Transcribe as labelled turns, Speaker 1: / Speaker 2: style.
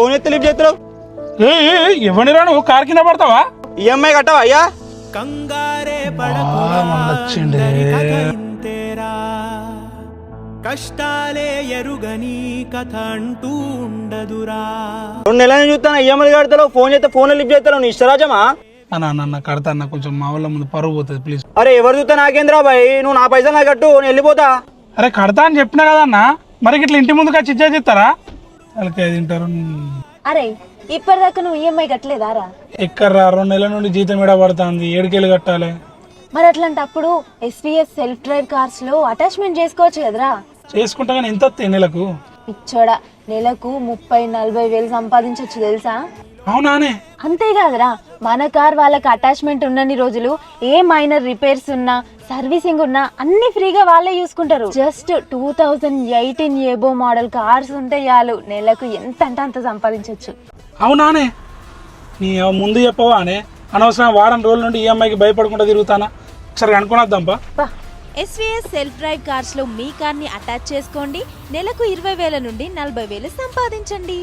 Speaker 1: Phone ఎత్తి lift చేస్తున్నావు.
Speaker 2: ఎవరిని రా నువ్వు కార్ కింద పడతావా?
Speaker 1: ఈఎంఐ కట్టవా అయ్యా?
Speaker 3: కష్టాలే ఎరుగని కథ అంటూ ఉండదురా.
Speaker 1: 2 నెలల నుంచి చూస్తాను ఈఎంఐ కడతావు, ఫోన్ చేస్తే ఫోన్ లిఫ్ట్ చేస్తావు. నీ ఇష్టరాజమా?
Speaker 2: అన్న కడతా అన్న, కొంచెం మా వాళ్ళ ముందు పరువు పోతుంది ప్లీజ్.
Speaker 1: అరే ఎవరు చూస్తా నాకేంద్రా బాయ్, నువ్వు నా పైసలు నాకు కట్టు, నేను వెళ్ళిపోతా.
Speaker 2: అరే కడతా అని చెప్పినా కదా అన్న, మరి ఇట్లా ఇంటి ముందుకు వచ్చి ఇచ్చేస్తారా? వాళ్ళకి తింటారు.
Speaker 4: అరే ఇప్పటిదాకా నువ్వు ఈఎంఐ కట్టలేదారా?
Speaker 2: ఎక్కర్రా, 2 నెలల నుండి జీతం ఏడా పడుతుంది, 7 కట్టాలి.
Speaker 4: మరి అట్లాంటప్పుడు ఎస్వీఎస్ సెల్ఫ్ డ్రైవ్ కార్స్ లో అటాచ్మెంట్ చేసుకోవచ్చు కదరా?
Speaker 2: చేసుకుంటా కానీ ఎంత వస్తాయి నెలకు?
Speaker 4: పిచ్చోడా, నెలకు 30-40 వేలు సంపాదించవచ్చు తెలుసా?
Speaker 2: అవునానే?
Speaker 4: అంతేకాదురా, మన కార్ వాళ్ళకి అటాచ్మెంట్ ఉన్నన్ని రోజులు ఏ మైనర్ రిపేర్స్ ఉన్నా సర్వీసింగ్ ఉన్నా అన్ని ఫ్రీగా వాళ్ళే చూసుకుంటారు. జస్ట్ 2018 ఏబో మోడల్ కార్స్ ఉంటే చాలు నెలకు ఎంత అంటే అంత సంపాదించవచ్చు.
Speaker 2: అవునానే? నీ ముందు చెప్పవా అనే, అనవసరం వారం రోజుల నుండి ఈఎంఐకి భయపడకుండా తిరుగుతానా? ఒకసారి అనుకున్నద్దాంపా.
Speaker 5: ఎస్వీఎస్ సెల్ఫ్ డ్రైవ్ కార్స్ లో మీ కార్ ని అటాచ్ చేసుకోండి. నెలకు 20,000 నుండి 40,000 సంపాదించండి.